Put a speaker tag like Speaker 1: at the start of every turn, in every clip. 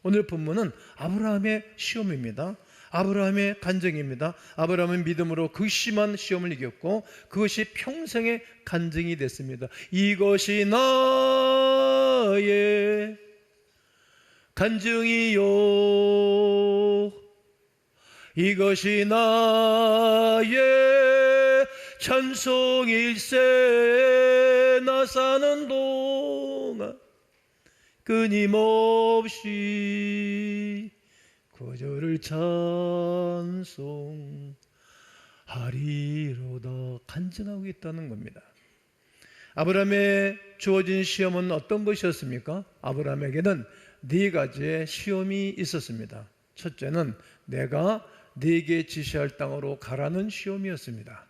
Speaker 1: 오늘 본문은 아브라함의 시험입니다. 아브라함의 간증입니다. 아브라함은 믿음으로 그 심한 시험을 이겼고 그것이 평생의 간증이 됐습니다. 이것이 나의 간증이요, 이것이 나의 찬송일세. 나 사는 동안 끊임없이 구주를 찬송하리로다. 간증하고 있다는 겁니다. 아브라함에 주어진 시험은 어떤 것이었습니까? 아브라함에게는 네 가지의 시험이 있었습니다. 첫째는 내가 네게 지시할 땅으로 가라는 시험이었습니다.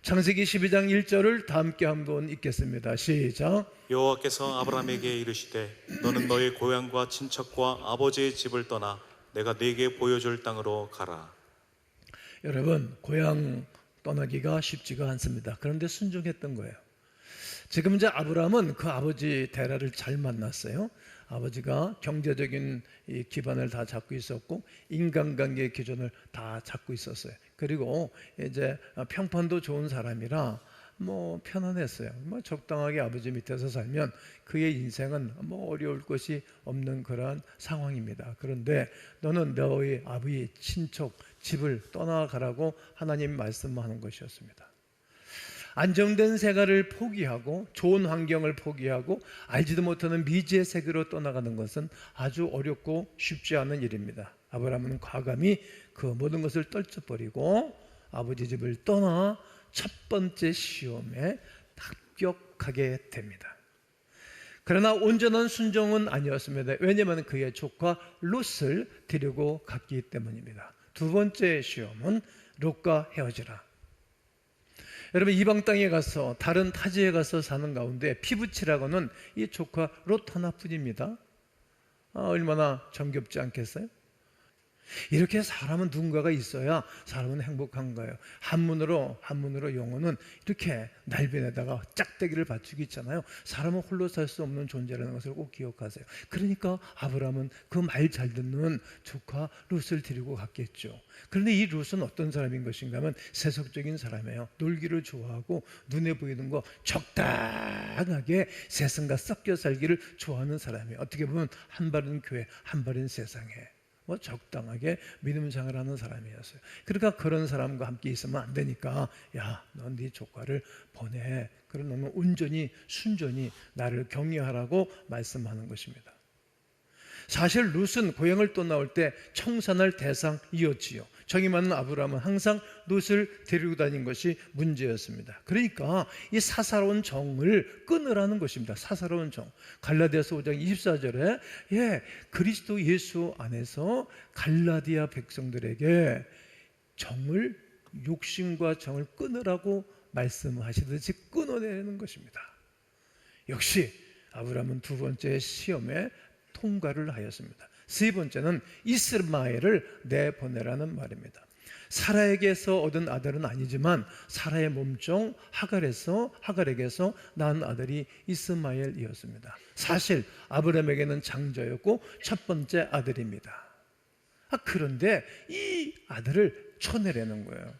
Speaker 1: 창세기 12장 1절을 다 함께 한번 읽겠습니다. 시작.
Speaker 2: 여호와께서 아브라함에게 이르시되 너는 너의 고향과 친척과 아버지의 집을 떠나 내가 네게 보여줄 땅으로 가라.
Speaker 1: 여러분, 고향 떠나기가 쉽지가 않습니다. 그런데 순종했던 거예요. 지금 이제 아브라함은 그 아버지 데라를 잘 만났어요. 아버지가 경제적인 이 기반을 다 잡고 있었고 인간관계의 기준을 다 잡고 있었어요. 그리고 이제 평판도 좋은 사람이라 뭐 편안했어요. 뭐 적당하게 아버지 밑에서 살면 그의 인생은 뭐 어려울 것이 없는 그러한 상황입니다. 그런데 너는 너의 아버지 친척 집을 떠나가라고 하나님 말씀하는 것이었습니다. 안정된 생활을 포기하고 좋은 환경을 포기하고 알지도 못하는 미지의 세계로 떠나가는 것은 아주 어렵고 쉽지 않은 일입니다. 아브라함은 과감히 그 모든 것을 떨쳐버리고 아버지 집을 떠나 첫 번째 시험에 합격하게 됩니다. 그러나 온전한 순종은 아니었습니다. 왜냐하면 그의 조카 롯을 데리고 갔기 때문입니다. 두 번째 시험은 롯과 헤어지라. 여러분, 이방 땅에 가서 다른 타지에 가서 사는 가운데 피부치라고는 이 조카 롯 하나뿐입니다. 얼마나 정겹지 않겠어요? 이렇게 사람은 누군가가 있어야 사람은 행복한 거예요. 한문으로 영어는 이렇게 날변에다가 짝대기를 받치고 있잖아요. 사람은 홀로 살 수 없는 존재라는 것을 꼭 기억하세요. 그러니까 아브라함은 그 말 잘 듣는 조카 롯을 데리고 갔겠죠. 그런데 이 롯은 어떤 사람인 것인가 하면 세속적인 사람이에요. 놀기를 좋아하고 눈에 보이는 거 적당하게 세상과 섞여 살기를 좋아하는 사람이에요. 어떻게 보면 한 발은 교회, 한 발은 세상에 뭐 적당하게 믿음 생활을 하는 사람이었어요. 그러니까 그런 사람과 함께 있으면 안 되니까 야, 넌 네 조카를 보내. 그럼 너는 온전히 순전히 나를 경외하라고 말씀하는 것입니다. 사실 롯은 고향을 떠나올 때 청산할 대상이었지요. 정이 많은 아브라함은 항상 롯을 데리고 다닌 것이 문제였습니다. 그러니까 이 사사로운 정을 끊으라는 것입니다. 사사로운 정. 갈라디아서 5장 24절에 그리스도 예수 안에서 갈라디아 백성들에게 정을, 욕심과 정을 끊으라고 말씀하시듯이 끊어내는 것입니다. 역시 아브라함은 두 번째 시험에 통과를 하였습니다. 세 번째는 이스마엘을 내보내라는 말입니다. 사라에게서 얻은 아들은 아니지만 사라의 몸종 하갈에게서 낳은 아들이 이스마엘이었습니다. 사실 아브라함에게는 장자였고 첫 번째 아들입니다. 그런데 이 아들을 쳐내려는 거예요.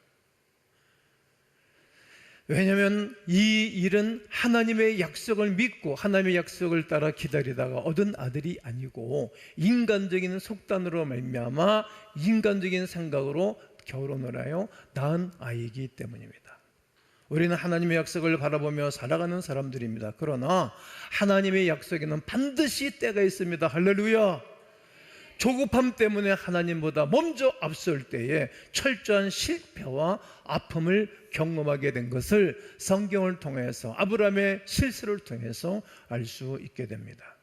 Speaker 1: 왜냐하면 이 일은 하나님의 약속을 믿고 하나님의 약속을 따라 기다리다가 얻은 아들이 아니고 인간적인 속단으로 말미암아 인간적인 생각으로 결혼을 하여 낳은 아이이기 때문입니다. 우리는 하나님의 약속을 바라보며 살아가는 사람들입니다. 그러나 하나님의 약속에는 반드시 때가 있습니다. 할렐루야. 조급함 때문에 하나님보다 먼저 앞설 때에 철저한 실패와 아픔을 경험하게 된 것을 성경을 통해서 아브라함의 실수를 통해서 알 수 있게 됩니다.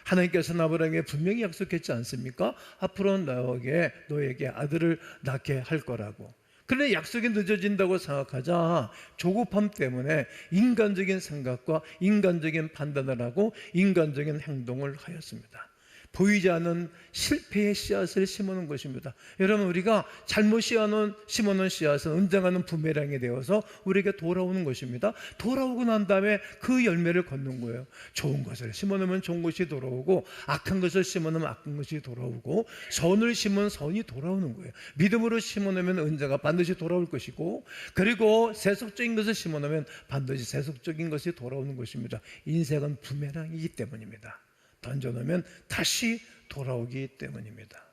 Speaker 1: 하나님께서는 아브라함에게 분명히 약속했지 않습니까? 앞으로 너에게 아들을 낳게 할 거라고. 그런데 약속이 늦어진다고 생각하자 조급함 때문에 인간적인 생각과 인간적인 판단을 하고 인간적인 행동을 하였습니다. 보이지 않는 실패의 씨앗을 심어놓은 것입니다. 여러분, 우리가 잘못 심어놓은 씨앗은 언젠가는 부메랑이 되어서 우리에게 돌아오는 것입니다. 돌아오고 난 다음에 그 열매를 걷는 거예요. 좋은 것을 심어놓으면 좋은 것이 돌아오고, 악한 것을 심어놓으면 악한 것이 돌아오고, 선을 심은 선이 돌아오는 거예요. 믿음으로 심어놓으면 은혜가 반드시 돌아올 것이고, 그리고 세속적인 것을 심어놓으면 반드시 세속적인 것이 돌아오는 것입니다. 인생은 부메랑이기 때문입니다. 던져놓으면 다시 돌아오기 때문입니다.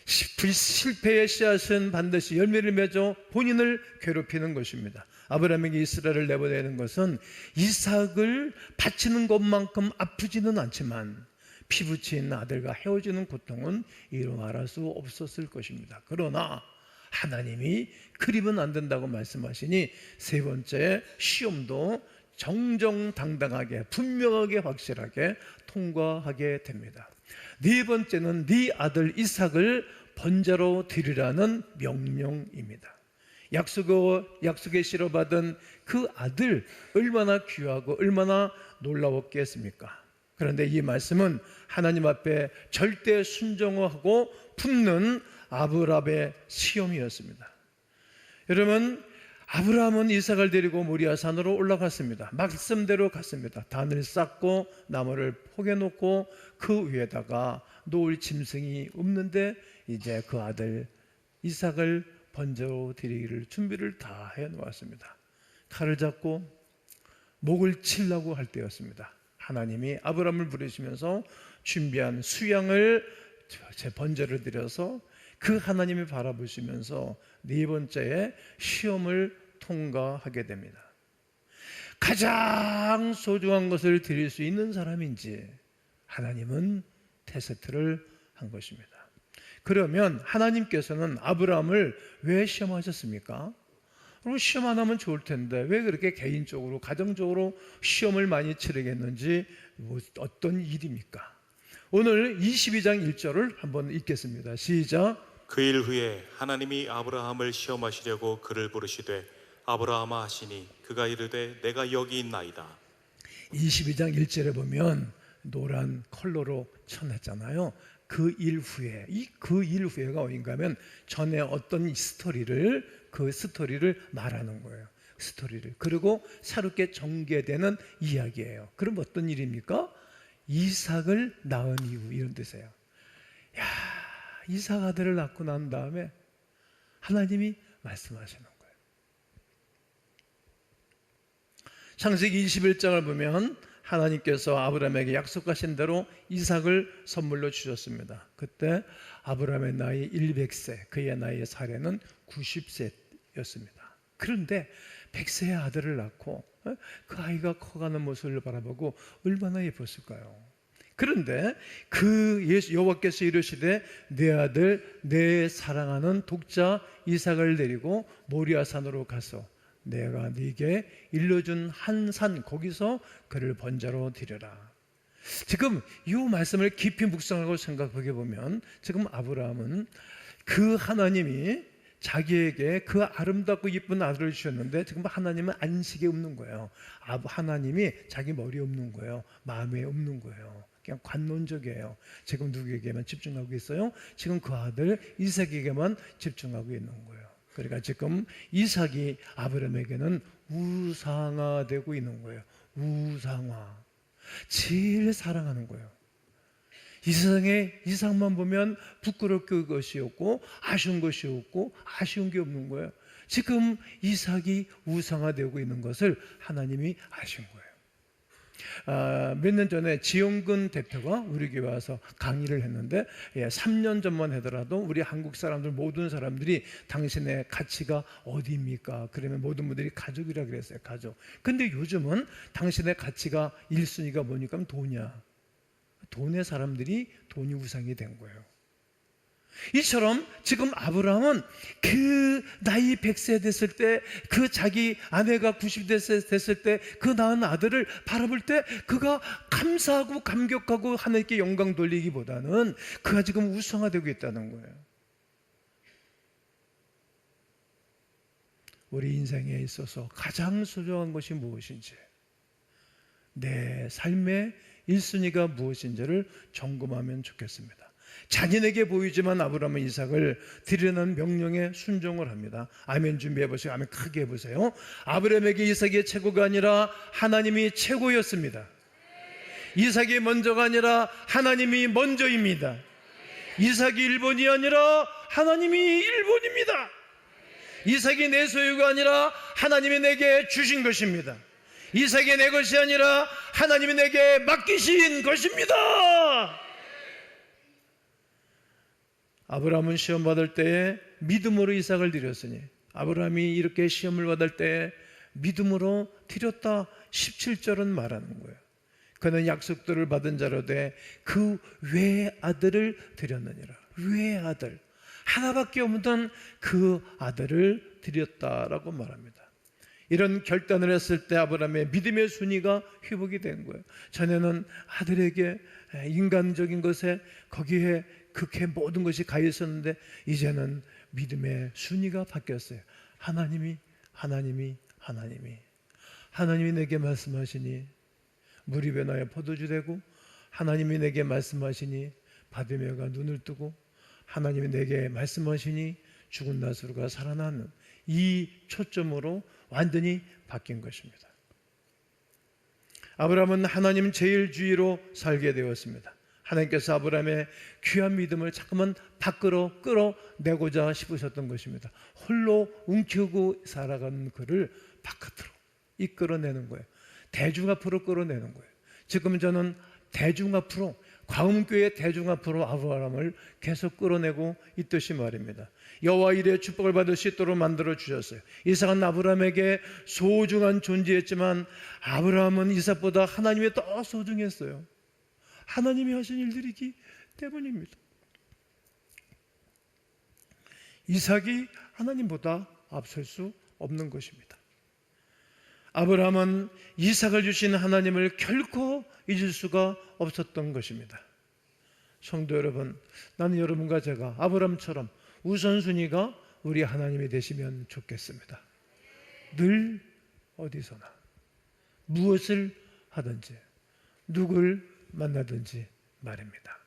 Speaker 1: 실패의 씨앗은 반드시 열매를 맺어 본인을 괴롭히는 것입니다. 아브라함에게 이스라엘을 내보내는 것은 이삭을 바치는 것만큼 아프지는 않지만 피부치인 아들과 헤어지는 고통은 이루 말할 수 없었을 것입니다. 그러나 하나님이 그리면 안 된다고 말씀하시니 세 번째 시험도 정정당당하게 분명하게 확실하게 통과하게 됩니다. 네 번째는 네 아들 이삭을 번제로 드리라는 명령입니다. 약속에 실어받은 그 아들 얼마나 귀하고 얼마나 놀라웠겠습니까? 그런데 이 말씀은 하나님 앞에 절대 순종하고 품는 아브라함의 시험이었습니다. 여러분, 아브라함은 이삭을 데리고 모리아 산으로 올라갔습니다. 말씀대로 갔습니다. 단을 쌓고 나무를 포개 놓고 그 위에다가 놓을 짐승이 없는데 이제 그 아들 이삭을 번제로 드리기를 준비를 다 해 놓았습니다. 칼을 잡고 목을 치려고 할 때였습니다. 하나님이 아브라함을 부르시면서 준비한 수양을 제 번제를 드려서 그 하나님이 바라보시면서 네 번째의 시험을 통과하게 됩니다. 가장 소중한 것을 드릴 수 있는 사람인지 하나님은 테스트를 한 것입니다. 그러면 하나님께서는 아브라함을 왜 시험하셨습니까? 그럼 시험 안 하면 좋을 텐데 왜 그렇게 개인적으로 가정적으로 시험을 많이 치르겠는지 어떤 일입니까? 오늘 22장 1절을 한번 읽겠습니다. 시작.
Speaker 2: 그 일 후에 하나님이 아브라함을 시험하시려고 그를 부르시되 아브라함아 하시니 그가 이르되 내가 여기 있나이다.
Speaker 1: 22장 1절에 보면 노란 컬러로 쳤냈잖아요. 그 일 후에, 그 일 후에가 어딘가 하면 전에 어떤 그 스토리를 말하는 거예요. 스토리를. 그리고 새롭게 전개되는 이야기예요. 그럼 어떤 일입니까? 이삭을 낳은 이후, 이런 뜻이에요. 야, 이삭 아들을 낳고 난 다음에 하나님이 말씀하시는 거예요. 창세기 21장을 보면 하나님께서 아브라함에게 약속하신 대로 이삭을 선물로 주셨습니다. 그때 아브라함의 나이 100세, 그의 나이의 사례는 90세였습니다. 그런데 100세의 아들을 낳고 그 아이가 커가는 모습을 바라보고 얼마나 예뻤을까요? 그런데 그 여호와께서 이르시되 내 아들 내 사랑하는 독자 이삭을 데리고 모리아 산으로 가서 내가 네게 일러준 한 산 거기서 그를 번제로 드려라. 지금 이 말씀을 깊이 묵상하고 생각해 보면 지금 아브라함은 그 하나님이 자기에게 그 아름답고 예쁜 아들을 주셨는데 지금 하나님은 안식에 없는 거예요. 하나님이 자기 머리에 없는 거예요. 마음에 없는 거예요. 그냥 관론적이에요. 지금 누구에게만 집중하고 있어요? 지금 그 아들 이삭에게만 집중하고 있는 거예요. 그러니까 지금 이삭이 아브라함에게는 우상화되고 있는 거예요. 우상화. 제일 사랑하는 거예요. 이 세상에 이삭만 보면 부끄럽게 것이 없고 아쉬운 것이 없고 아쉬운 게 없는 거예요. 지금 이삭이 우상화되고 있는 것을 하나님이 아신 거예요. 몇 년 전에 지용근 대표가 우리 교회 와서 강의를 했는데 3년 전만 하더라도 우리 한국 사람들 모든 사람들이 당신의 가치가 어디입니까? 그러면 모든 분들이 가족이라 그랬어요. 가족. 근데 요즘은 당신의 가치가 1순위가 뭐니까 돈이야. 돈의 사람들이 돈이 우상이 된 거예요. 이처럼 지금 아브라함은 그 나이 100세 됐을 때 그 자기 아내가 90세 됐을 때 그 낳은 아들을 바라볼 때 그가 감사하고 감격하고 하나님께 영광 돌리기보다는 그가 지금 우상화되고 있다는 거예요. 우리 인생에 있어서 가장 소중한 것이 무엇인지, 내 삶의 1순위가 무엇인지를 점검하면 좋겠습니다. 자신에게 보이지만 아브라함은 이삭을 드리라는 명령에 순종을 합니다. 아멘 준비해 보세요. 아멘 크게 해보세요. 아브라함에게 이삭이 최고가 아니라 하나님이 최고였습니다. 이삭이 먼저가 아니라 하나님이 먼저입니다. 이삭이 1번이 아니라 하나님이 1번입니다. 이삭이 내 소유가 아니라 하나님이 내게 주신 것입니다. 이삭이 내 것이 아니라 하나님이 내게 맡기신 것입니다. 아브라함은 시험 받을 때에 믿음으로 이삭을 드렸으니 아브라함이 이렇게 시험을 받을 때에 믿음으로 드렸다 17절은 말하는 거예요. 그는 약속들을 받은 자로 돼 그 외의 아들을 드렸느니라. 외의 아들, 하나밖에 없는 그 아들을 드렸다라고 말합니다. 이런 결단을 했을 때 아브라함의 믿음의 순위가 회복이 된 거예요. 전에는 아들에게 인간적인 것에 거기에 그렇게 모든 것이 가 있었는데 이제는 믿음의 순위가 바뀌었어요. 하나님이 내게 말씀하시니 물이 변하여 포도주 되고, 하나님이 내게 말씀하시니 바디메어가 눈을 뜨고, 하나님이 내게 말씀하시니 죽은 나사로가 살아나는 이 초점으로 완전히 바뀐 것입니다. 아브라함은 하나님 제일주의로 살게 되었습니다. 하나님께서 아브라함의 귀한 믿음을 자꾸만 밖으로 끌어내고자 싶으셨던 것입니다. 홀로 움켜쥐고 살아가는 그를 바깥으로 이끌어내는 거예요. 대중 앞으로 끌어내는 거예요. 지금 저는 대중 앞으로, 광음교회 대중 앞으로 아브라함을 계속 끌어내고 있듯이 말입니다. 여호와 이레의 축복을 받을 수 있도록 만들어 주셨어요. 이삭은 아브라함에게 소중한 존재였지만 아브라함은 이삭보다 하나님이 더 소중했어요. 하나님이 하신 일들이기 때문입니다. 이삭이 하나님보다 앞설 수 없는 것입니다. 아브라함은 이삭을 주신 하나님을 결코 잊을 수가 없었던 것입니다. 성도 여러분, 나는 여러분과 제가 아브라함처럼 우선순위가 우리 하나님이 되시면 좋겠습니다. 늘 어디서나 무엇을 하든지 누굴 만나든지 말입니다.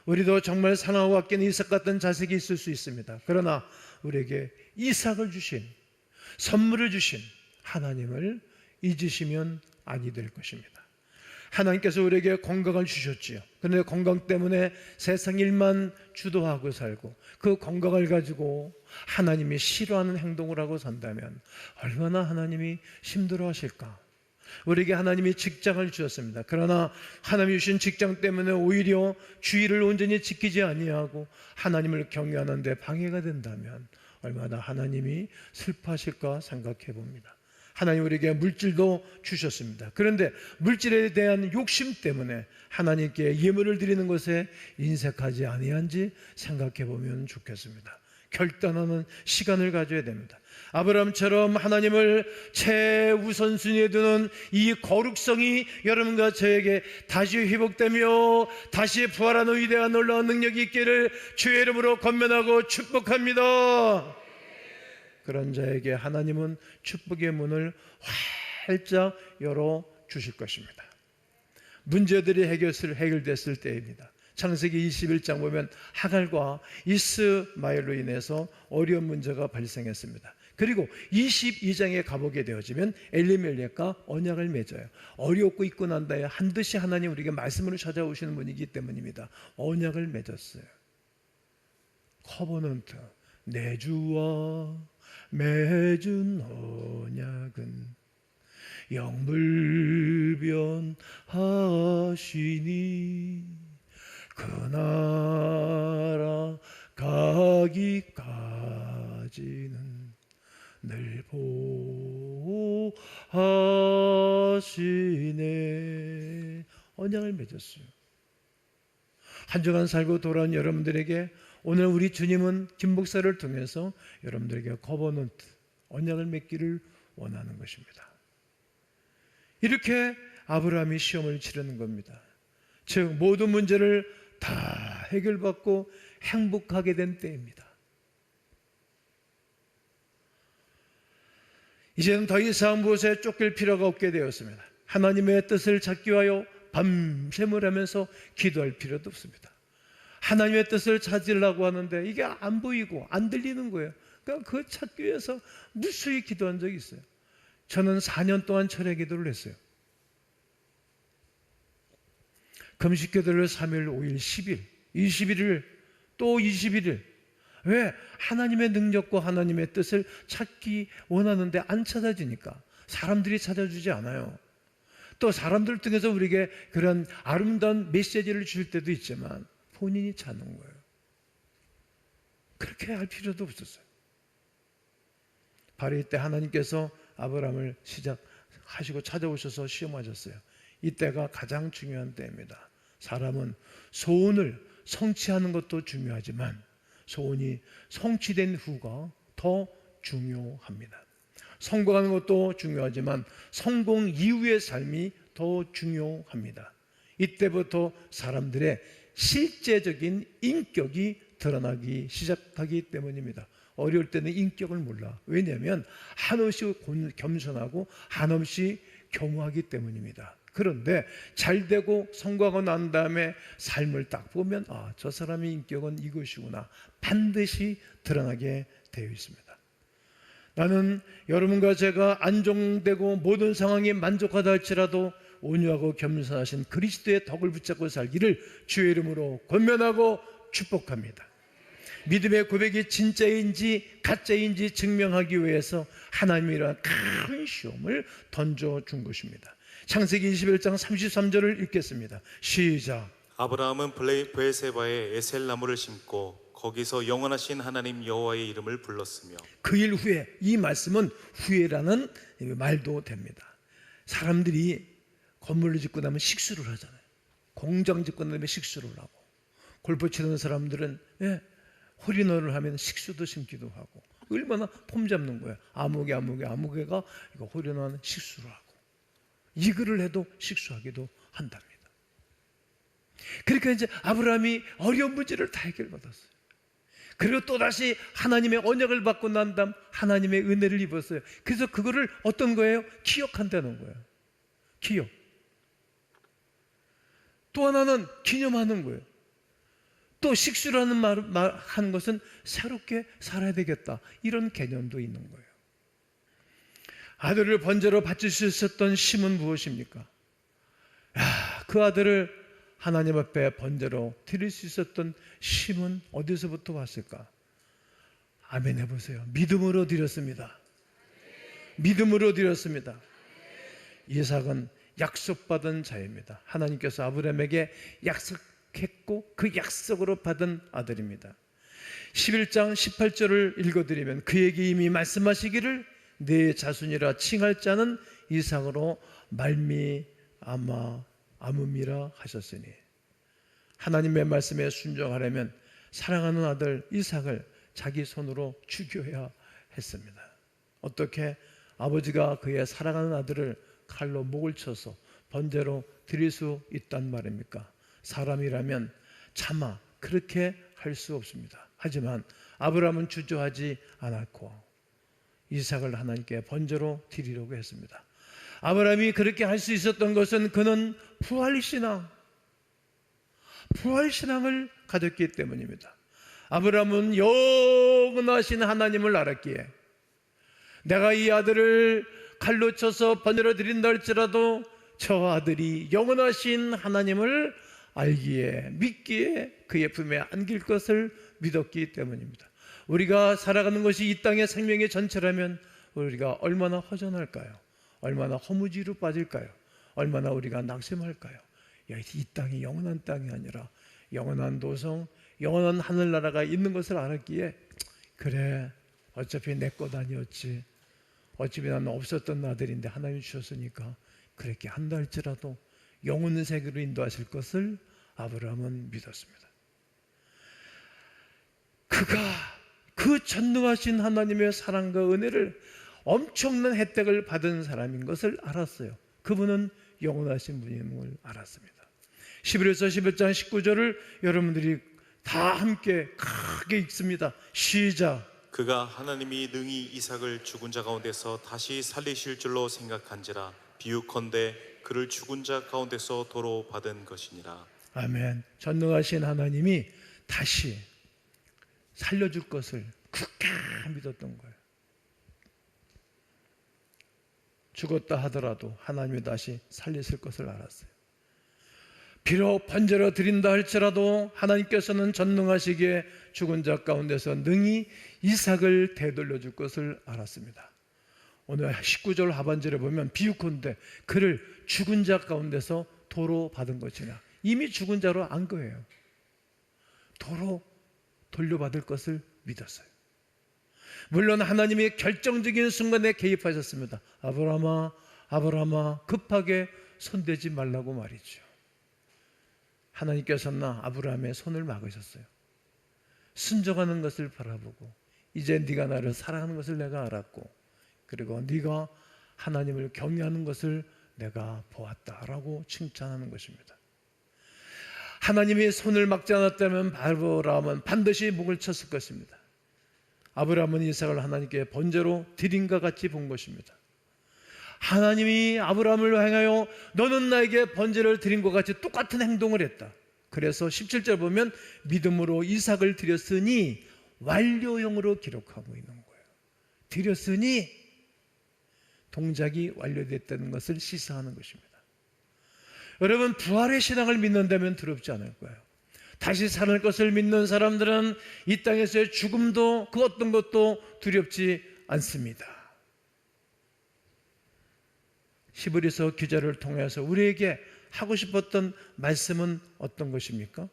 Speaker 1: 우리도 정말 사랑하고 아끼는 이삭 같은 자식이 있을 수 있습니다. 그러나 우리에게 이삭을 주신, 선물을 주신 하나님을 잊으시면 아니 될 것입니다. 하나님께서 우리에게 건강을 주셨지요. 그런데 건강 때문에 세상 일만 주도하고 살고 그 건강을 가지고 하나님이 싫어하는 행동을 하고 산다면 얼마나 하나님이 힘들어하실까. 우리에게 하나님이 직장을 주셨습니다. 그러나 하나님이 주신 직장 때문에 오히려 주의를 온전히 지키지 아니하고 하나님을 경외하는 데 방해가 된다면 얼마나 하나님이 슬퍼하실까 생각해 봅니다. 하나님 우리에게 물질도 주셨습니다. 그런데 물질에 대한 욕심 때문에 하나님께 예물을 드리는 것에 인색하지 아니한지 생각해 보면 좋겠습니다. 결단하는 시간을 가져야 됩니다. 아브라함처럼 하나님을 최우선순위에 두는 이 거룩성이 여러분과 저에게 다시 회복되며 다시 부활하는 위대한 놀라운 능력이 있기를 주의 이름으로 권면하고 축복합니다. 그런 자에게 하나님은 축복의 문을 활짝 열어주실 것입니다. 문제들이 해결됐을 때입니다. 창세기 21장 보면 하갈과 이스마엘로 인해서 어려운 문제가 발생했습니다. 그리고 22장에 가보게 되어지면 엘리멜렉과 언약을 맺어요. 어렵고 있고 난 다음에 반드시 하나님 우리에게 말씀으로 찾아오시는 분이기 때문입니다. 언약을 맺었어요. 커버넌트, 내 주와 맺은 언약은 영불변하시니 그 나라 가기까지는 늘 보호하시네. 언약을 맺었어요. 한 주간 살고 돌아온 여러분들에게 오늘 우리 주님은 김 목사를 통해서 여러분들에게 커버넌트, 언약을 맺기를 원하는 것입니다. 이렇게 아브라함이 시험을 치르는 겁니다. 즉 모든 문제를 다 해결받고 행복하게 된 때입니다. 이제는 더 이상 무엇에 쫓길 필요가 없게 되었습니다. 하나님의 뜻을 찾기 위하여 밤샘을 하면서 기도할 필요도 없습니다. 하나님의 뜻을 찾으려고 하는데 이게 안 보이고 안 들리는 거예요. 그러니까 그 찾기 위해서 무수히 기도한 적이 있어요. 저는 4년 동안 철야 기도를 했어요. 금식 기도를 3일, 5일, 10일, 21일, 또 21일. 왜? 하나님의 능력과 하나님의 뜻을 찾기 원하는데 안 찾아지니까. 사람들이 찾아주지 않아요. 또 사람들 통해서 우리에게 그런 아름다운 메시지를 줄 때도 있지만 본인이 찾는 거예요. 그렇게 할 필요도 없었어요. 바로 이때 하나님께서 아브라함을 시작하시고 찾아오셔서 시험하셨어요. 이때가 가장 중요한 때입니다. 사람은 소원을 성취하는 것도 중요하지만 소원이 성취된 후가 더 중요합니다. 성공하는 것도 중요하지만 성공 이후의 삶이 더 중요합니다. 이때부터 사람들의 실제적인 인격이 드러나기 시작하기 때문입니다. 어려울 때는 인격을 몰라. 왜냐하면 한없이 겸손하고 한없이 겸허하기 때문입니다. 그런데 잘 되고 성공하고 난 다음에 삶을 딱 보면 저 사람의 인격은 이것이구나 반드시 드러나게 되어 있습니다. 나는 여러분과 제가 안정되고 모든 상황에 만족하다 할지라도 온유하고 겸손하신 그리스도의 덕을 붙잡고 살기를 주의 이름으로 권면하고 축복합니다. 믿음의 고백이 진짜인지 가짜인지 증명하기 위해서 하나님이란 큰 시험을 던져준 것입니다. 창세기 21장 33절을 읽겠습니다. 시작.
Speaker 2: 아브라함은 브엘세바에 에셀나무를 심고 거기서 영원하신 하나님 여호와의 이름을 불렀으며.
Speaker 1: 그 일 후에, 이 말씀은 후에라는 말도 됩니다. 사람들이 건물을 짓고 나면 식수를 하잖아요. 공장 짓고 나면 식수를 하고, 골프 치는 사람들은 홀인원을 하면 식수도 심기도 하고, 얼마나 폼 잡는 거예요. 아무개가 이거 홀인원 식수를 하고, 이글을 해도 식수하기도 한답니다. 그러니까 이제 아브라함이 어려운 문제를 다 해결받았어요. 그리고 또다시 하나님의 언약을 받고 난 다음 하나님의 은혜를 입었어요. 그래서 그거를 어떤 거예요? 기억한다는 거예요. 기억. 또 하나는 기념하는 거예요. 또 식수라는 말 하는 것은 새롭게 살아야 되겠다, 이런 개념도 있는 거예요. 아들을 번제로 바칠 수 있었던 심은 무엇입니까? 그 아들을 하나님 앞에 번제로 드릴 수 있었던 심은 어디서부터 왔을까? 아멘 해보세요. 믿음으로 드렸습니다. 믿음으로 드렸습니다. 이삭은 약속받은 자입니다. 하나님께서 아브라함에게 약속했고 그 약속으로 받은 아들입니다. 11장 18절을 읽어드리면 그에게 이미 말씀하시기를 내 자손이라 칭할 자는 이삭으로 말미암음이라 하셨으니, 하나님의 말씀에 순종하려면 사랑하는 아들 이삭을 자기 손으로 죽여야 했습니다. 어떻게 아버지가 그의 사랑하는 아들을 칼로 목을 쳐서 번제로 드릴 수 있단 말입니까? 사람이라면 차마 그렇게 할 수 없습니다. 하지만 아브라함은 주저하지 않았고 이삭을 하나님께 번제로 드리려고 했습니다. 아브라함이 그렇게 할 수 있었던 것은 그는 부활신앙을 가졌기 때문입니다. 아브라함은 영원하신 하나님을 알았기에 내가 이 아들을 칼로 쳐서 번제로 드린다 할지라도 저 아들이 영원하신 하나님을 알기에 믿기에 그의 품에 안길 것을 믿었기 때문입니다. 우리가 살아가는 것이 이 땅의 생명의 전체라면 우리가 얼마나 허전할까요? 얼마나 허무지로 빠질까요? 얼마나 우리가 낙심할까요? 이 땅이 영원한 땅이 아니라 영원한 도성, 영원한 하늘나라가 있는 것을 알았기에 그래, 어차피 내 것 아니었지, 어차피 나는 없었던 아들인데 하나님이 주셨으니까 그렇게 한다 할지라도 영혼의 세계로 인도하실 것을 아브라함은 믿었습니다. 그가 그 전능하신 하나님의 사랑과 은혜를, 엄청난 혜택을 받은 사람인 것을 알았어요. 그분은 영원하신 분임을 알았습니다. 11에서 11장 19절을 여러분들이 다 함께 크게 읽습니다. 시작.
Speaker 2: 그가 하나님이 능히 이삭을 죽은 자 가운데서 다시 살리실 줄로 생각한지라 비유컨대 그를 죽은 자 가운데서 도로 받은 것이니라.
Speaker 1: 아멘. 전능하신 하나님이 다시 살려줄 것을 굳게 믿었던 거예요. 죽었다 하더라도 하나님이 다시 살리실 것을 알았어요. 비록 번제로 드린다 할지라도 하나님께서는 전능하시기에 죽은 자 가운데서 능히 이삭을 되돌려 줄 것을 알았습니다. 오늘 19절 하반절에 보면 비유컨대 그를 죽은 자 가운데서 도로 받은 것이냐, 이미 죽은 자로 안 거예요. 도로 돌려받을 것을 믿었어요. 물론 하나님이 결정적인 순간에 개입하셨습니다. 아브라함아, 아브라함아, 급하게 손대지 말라고 말이죠. 하나님께서는 아브라함의 손을 막으셨어요. 순종하는 것을 바라보고 이제 네가 나를 사랑하는 것을 내가 알았고, 그리고 네가 하나님을 경외하는 것을 내가 보았다라고 칭찬하는 것입니다. 하나님이 손을 막지 않았다면 아브라함은 반드시 목을 쳤을 것입니다. 아브라함은 이삭을 하나님께 번제로 드린과 같이 본 것입니다. 하나님이 아브라함을 향하여 너는 나에게 번제를 드린 것 같이 똑같은 행동을 했다. 그래서 17절 보면 믿음으로 이삭을 드렸으니 완료형으로 기록하고 있는 거예요. 드렸으니 동작이 완료됐다는 것을 시사하는 것입니다. 여러분, 부활의 신앙을 믿는다면 두렵지 않을 거예요. 다시 사는 것을 믿는 사람들은 이 땅에서의 죽음도 그 어떤 것도 두렵지 않습니다. 히브리서 기자를 통해서 우리에게 하고 싶었던 말씀은 어떤 것입니까?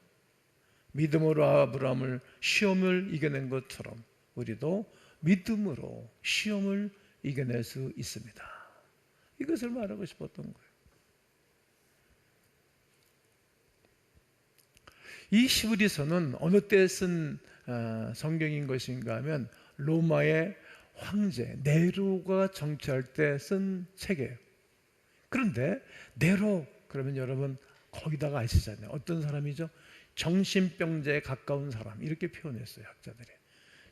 Speaker 1: 믿음으로 아브라함을 시험을 이겨낸 것처럼 우리도 믿음으로 시험을 이겨낼 수 있습니다. 이것을 말하고 싶었던 거예요. 이 히브리서는 어느 때 쓴 성경인 것인가 하면 로마의 황제 네로가 정치할 때 쓴 책이에요. 그런데 네로 그러면 여러분 거기다가 아시잖아요. 어떤 사람이죠? 정신병자에 가까운 사람, 이렇게 표현했어요, 학자들이.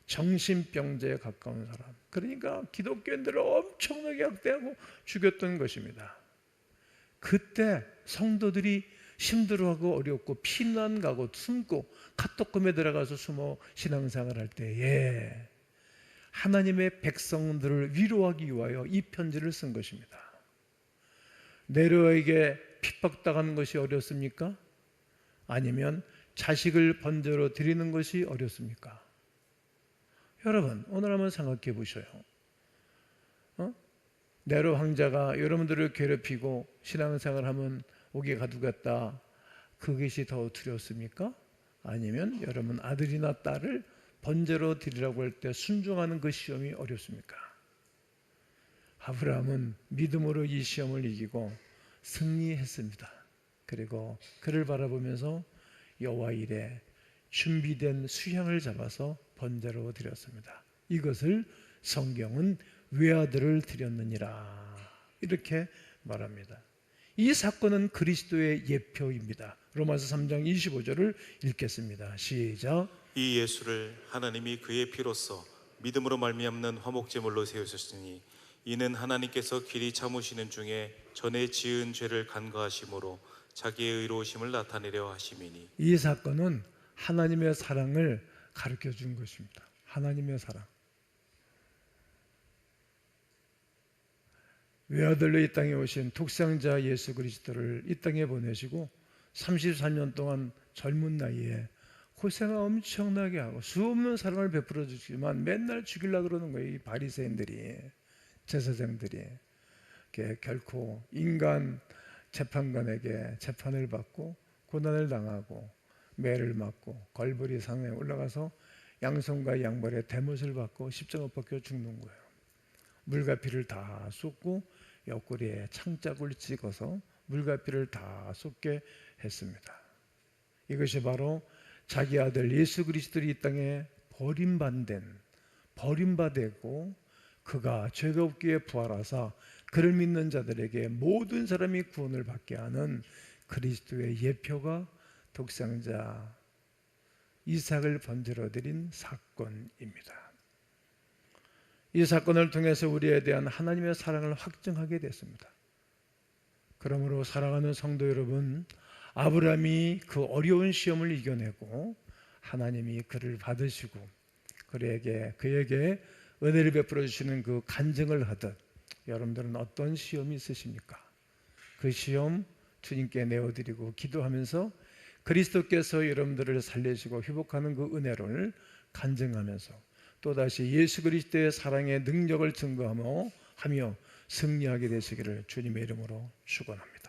Speaker 1: 정신병자에 가까운 사람. 그러니까 기독교인들을 엄청나게 학대하고 죽였던 것입니다. 그때 성도들이 힘들어하고 어렵고 피난 가고 숨고 카토콤에 들어가서 숨어 신앙생활 할 때에 하나님의 백성들을 위로하기 위하여 이 편지를 쓴 것입니다. 네로에게 핍박당하는 것이 어렵습니까? 아니면 자식을 번제로 드리는 것이 어렵습니까? 여러분, 오늘 한번 생각해 보셔요. 네로 황자가 여러분들을 괴롭히고 신앙생활하면 옥에 가두겠다, 그것이 더 두렵습니까? 아니면 여러분 아들이나 딸을 번제로 드리라고 할 때 순종하는 그 시험이 어렵습니까? 아브라함은 믿음으로 이 시험을 이기고 승리했습니다. 그리고 그를 바라보면서 여호와 이레 준비된 수향을 잡아서 번제로 드렸습니다. 이것을 성경은 외아들을 드렸느니라 이렇게 말합니다. 이 사건은 그리스도의 예표입니다. 로마서 3장 25절을 읽겠습니다. 시작.
Speaker 2: 이 예수를 하나님이 그의 피로써 믿음으로 말미암는 화목제물로 세우셨으니 이는 하나님께서 길이 참으시는 중에 전에 지은 죄를 간과하심으로 자기의 의로우심을 나타내려 하심이니. 이
Speaker 1: 사건은 하나님의 사랑을 가르쳐 준 것입니다. 하나님의 사랑. 외아들로 이 땅에 오신 독생자 예수 그리스도를 이 땅에 보내시고 34년 동안 젊은 나이에 고생을 엄청나게 하고 수없는 사랑을 베풀어 주시지만 맨날 죽이려고 그러는 거예요. 이 바리새인들이, 제사장들이. 결코 인간 재판관에게 재판을 받고 고난을 당하고 매를 맞고 걸브리 산에 올라가서 양손과 양발에 대못을 받고 십자가 박혀 죽는 거예요. 물과 피를 다 쏟고 옆구리에 창자국을 찍어서 물과 피를 다 쏟게 했습니다. 이것이 바로 자기 아들 예수 그리스도를 이 땅에 버림받고 그가 죄가 없기에 부활하사 그를 믿는 자들에게 모든 사람이 구원을 받게 하는 그리스도의 예표가 독생자 이삭을 번제로 드린 사건입니다. 이 사건을 통해서 우리에 대한 하나님의 사랑을 확증하게 됐습니다. 그러므로 사랑하는 성도 여러분, 아브라함이 그 어려운 시험을 이겨내고 하나님이 그를 받으시고 그에게 은혜를 베풀어 주시는 그 간증을 하듯 여러분들은 어떤 시험이 있으십니까? 그 시험 주님께 내어드리고 기도하면서 그리스도께서 여러분들을 살리시고 회복하는 그 은혜를 간증하면서 또다시 예수 그리스도의 사랑의 능력을 증거하며 승리하게 되시기를 주님의 이름으로 축원합니다.